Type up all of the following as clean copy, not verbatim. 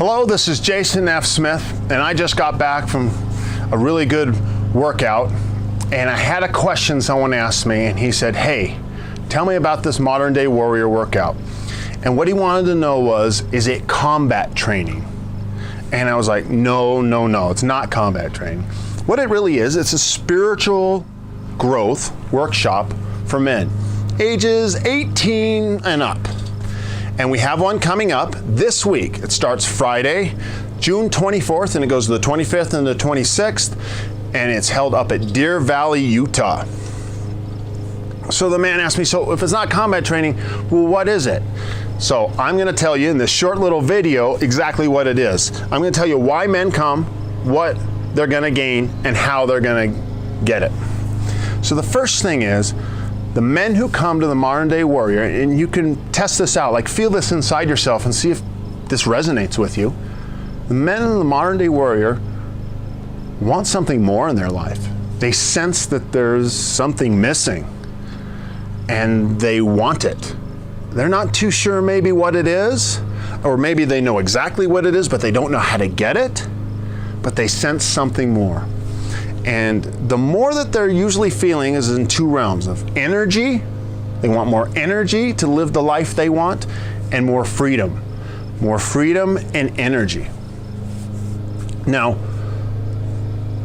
Hello, this is Jason F. Smith, and I just got back from a really good workout, and I had a question someone asked me, and he said, hey, tell me about this modern day warrior workout. And what he wanted to know was, is it combat training? And I was like, no, it's not combat training. What it really is, it's a spiritual growth workshop for men, ages 18 and up. And we have one coming up this week. It starts Friday, June 24th, and it goes to the 25th and the 26th, and it's held up at Deer Valley, Utah. So the man asked me, so if it's not combat training, well, what is it? So I'm gonna tell you in this short little video exactly what it is. I'm gonna tell you why men come, what they're gonna gain, and how they're gonna get it. So the first thing is, the men who come to the Modern Day Warrior, and you can test this out, like feel this inside yourself and see if this resonates with you. The men in the Modern Day Warrior want something more in their life. They sense that there's something missing and they want it. They're not too sure maybe what it is, or maybe they know exactly what it is, but they don't know how to get it, but they sense something more. And the more that they're usually feeling is in two realms of energy. They want more energy to live the life they want, and more freedom and energy. Now,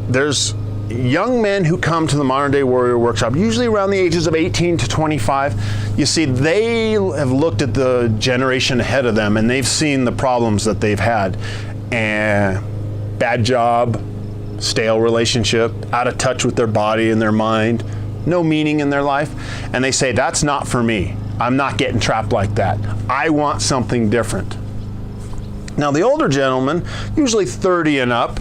there's young men who come to the Modern Day Warrior Workshop, usually around the ages of 18 to 25. You see, they have looked at the generation ahead of them and they've seen the problems that they've had. And bad job, stale relationship, out of touch with their body and their mind, no meaning in their life. And they say, that's not for me. I'm not getting trapped like that. I want something different. Now the older gentlemen, usually 30 and up,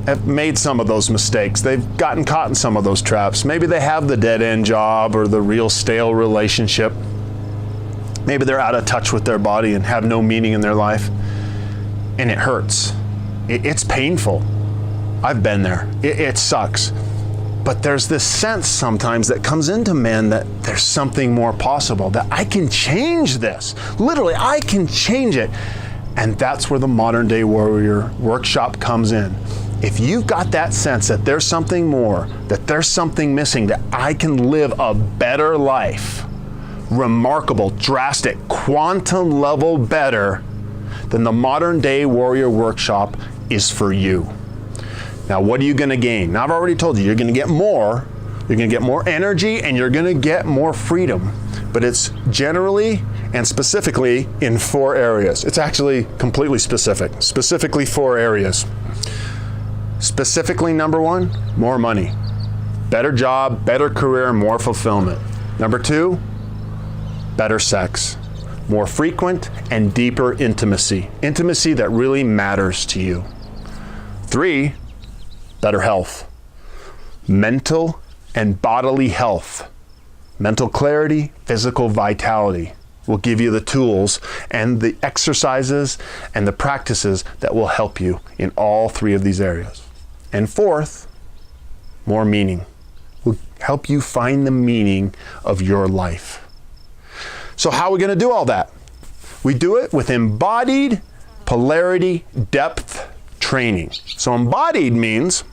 have made some of those mistakes. They've gotten caught in some of those traps. Maybe they have the dead-end job or the real stale relationship. Maybe they're out of touch with their body and have no meaning in their life. And it hurts. It's painful. I've been there. It sucks. But there's this sense sometimes that comes into men that there's something more possible, that I can change this. Literally, I can change it. And that's where the Modern Day Warrior Workshop comes in. If you've got that sense that there's something more, that there's something missing, that I can live a better life, remarkable, drastic, quantum level better, then the Modern Day Warrior Workshop is for you. Now, what are you gonna gain? Now, I've already told you, you're gonna get more. You're gonna get more energy and you're gonna get more freedom. But it's generally and specifically in 4 areas. It's actually completely specific. Specifically 4 areas. Specifically, number 1, more money. Better job, better career, more fulfillment. Number 2, better sex. More frequent and deeper intimacy. Intimacy that really matters to you. 3, better health. Mental and bodily health. Mental clarity, physical vitality will give you the tools and the exercises and the practices that will help you in all 3 of these areas. And 4th, more meaning. Will help you find the meaning of your life. So how are we going to do all that? We do it with embodied polarity depth training. So embodied means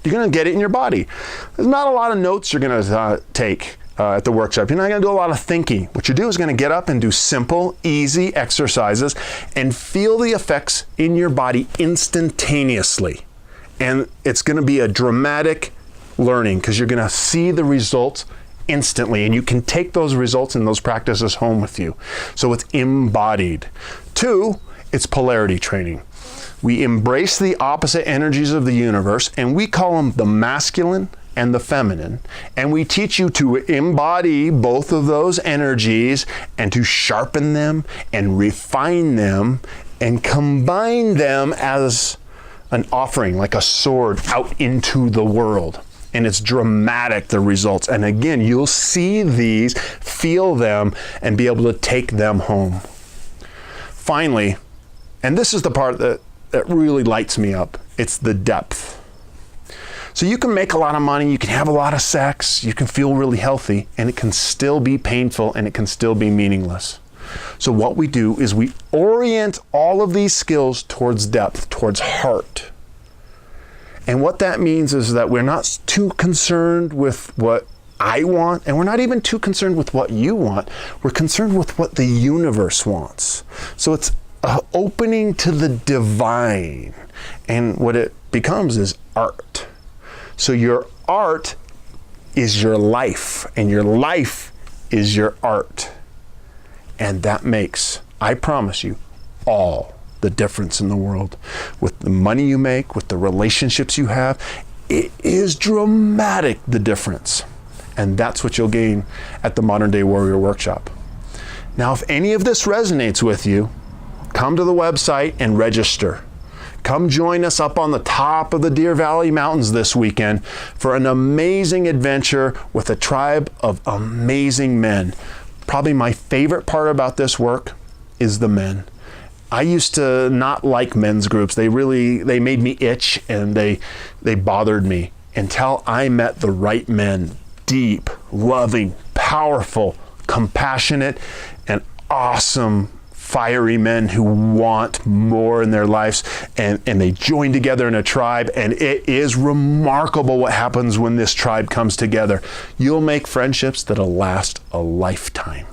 you're going to get it in your body. There's not a lot of notes you're going to take at the workshop. You're not going to do a lot of thinking. What you do is going to get up and do simple, easy exercises and feel the effects in your body instantaneously. And it's going to be a dramatic learning because you're going to see the results instantly, and you can take those results and those practices home with you. So it's embodied. 2, it's polarity training. We embrace the opposite energies of the universe, and we call them the masculine and the feminine. And we teach you to embody both of those energies and to sharpen them and refine them and combine them as an offering, like a sword, out into the world. And it's dramatic, the results. And again, you'll see these, feel them, and be able to take them home. Finally, and this is the part that really lights me up, it's the depth. So you can make a lot of money, you can have a lot of sex, you can feel really healthy, and it can still be painful and it can still be meaningless. So what we do is we orient all of these skills towards depth, towards heart. And what that means is that we're not too concerned with what I want, and we're not even too concerned with what you want. We're concerned with what the universe wants. So it's an opening to the divine. And what it becomes is art. So your art is your life, and your life is your art. And that makes, I promise you, all the difference in the world. With the money you make, with the relationships you have, it is dramatic, the difference. And that's what you'll gain at the Modern Day Warrior Workshop. Now, if any of this resonates with you, come to the website and register. Come join us up on the top of the Deer Valley Mountains this weekend for an amazing adventure with a tribe of amazing men. Probably my favorite part about this work is the men. I used to not like men's groups. They made me itch, and they bothered me until I met the right men. Deep, loving, powerful, compassionate, and awesome, fiery men who want more in their lives, and they join together in a tribe, and it is remarkable what happens when this tribe comes together. You'll make friendships that'll last a lifetime.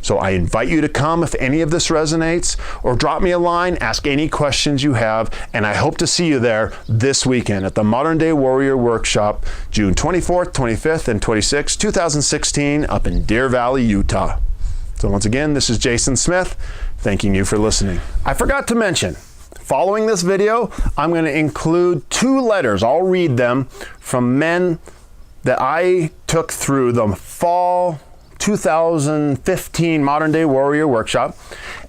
So I invite you to come if any of this resonates, or drop me a line, ask any questions you have, and I hope to see you there this weekend at the Modern Day Warrior Workshop, June 24th, 25th, and 26th, 2016, up in Deer Valley, Utah. So once again, this is Jason Smith, thanking you for listening. I forgot to mention, following this video, I'm going to include 2 letters. I'll read them from men that I took through the fall 2015 Modern Day Warrior Workshop,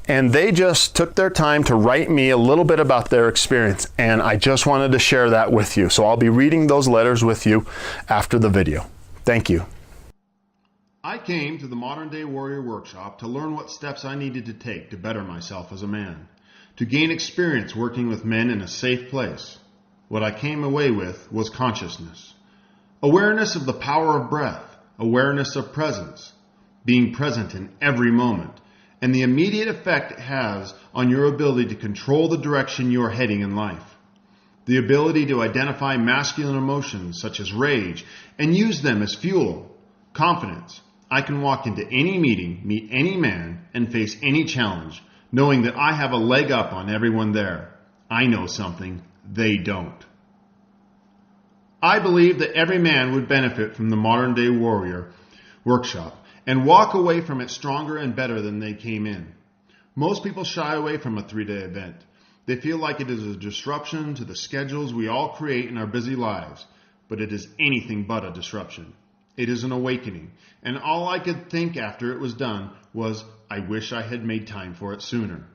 and they just took their time to write me a little bit about their experience, and I just wanted to share that with you. So I'll be reading those letters with you after the video. Thank you. I came to the Modern Day Warrior Workshop to learn what steps I needed to take to better myself as a man, to gain experience working with men in a safe place. What I came away with was consciousness, awareness of the power of breath, awareness of presence, being present in every moment, and the immediate effect it has on your ability to control the direction you are heading in life. The ability to identify masculine emotions such as rage and use them as fuel. Confidence. I can walk into any meeting, meet any man, and face any challenge, knowing that I have a leg up on everyone there. I know something they don't. I believe that every man would benefit from the Modern Day Warrior Workshop and walk away from it stronger and better than they came in. Most people shy away from a 3-day event. They feel like it is a disruption to the schedules we all create in our busy lives, but it is anything but a disruption. It is an awakening, and all I could think after it was done was, I wish I had made time for it sooner.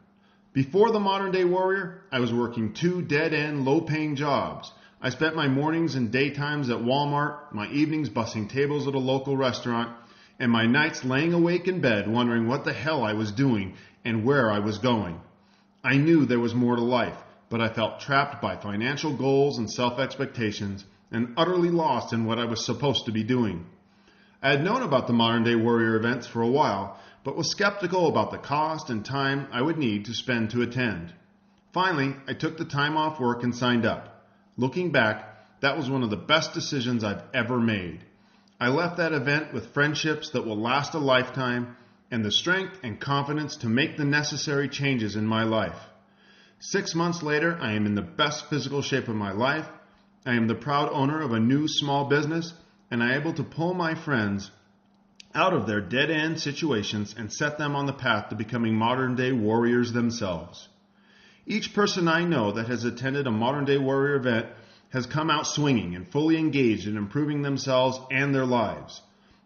Before the Modern Day Warrior, I was working 2 dead-end, low-paying jobs. I spent my mornings and daytimes at Walmart, my evenings bussing tables at a local restaurant, and my nights laying awake in bed wondering what the hell I was doing and where I was going. I knew there was more to life, but I felt trapped by financial goals and self-expectations and utterly lost in what I was supposed to be doing. I had known about the Modern Day Warrior events for a while, but was skeptical about the cost and time I would need to spend to attend. Finally, I took the time off work and signed up. Looking back, that was one of the best decisions I've ever made. I left that event with friendships that will last a lifetime and the strength and confidence to make the necessary changes in my life. 6 months later, I am in the best physical shape of my life. I am the proud owner of a new small business, and I am able to pull my friends out of their dead-end situations and set them on the path to becoming modern-day warriors themselves. Each person I know that has attended a Modern Day Warrior event has come out swinging and fully engaged in improving themselves and their lives.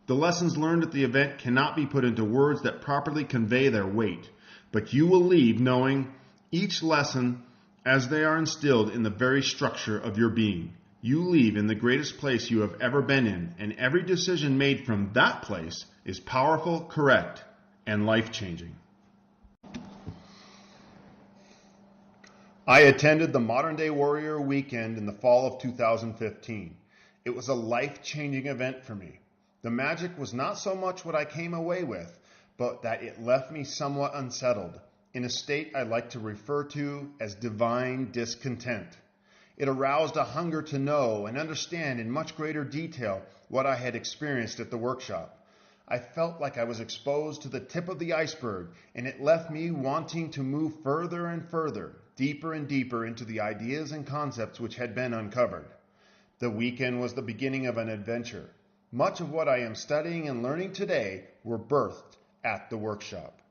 The lessons learned at the event cannot be put into words that properly convey their weight, but you will leave knowing each lesson as they are instilled in the very structure of your being. You leave in the greatest place you have ever been in, and every decision made from that place is powerful, correct, and life-changing. I attended the Modern Day Warrior weekend in the fall of 2015. It was a life-changing event for me. The magic was not so much what I came away with, but that it left me somewhat unsettled, in a state I like to refer to as divine discontent. It aroused a hunger to know and understand in much greater detail what I had experienced at the workshop. I felt like I was exposed to the tip of the iceberg, and it left me wanting to move further and further, deeper and deeper into the ideas and concepts which had been uncovered. The weekend was the beginning of an adventure. Much of what I am studying and learning today were birthed at the workshop.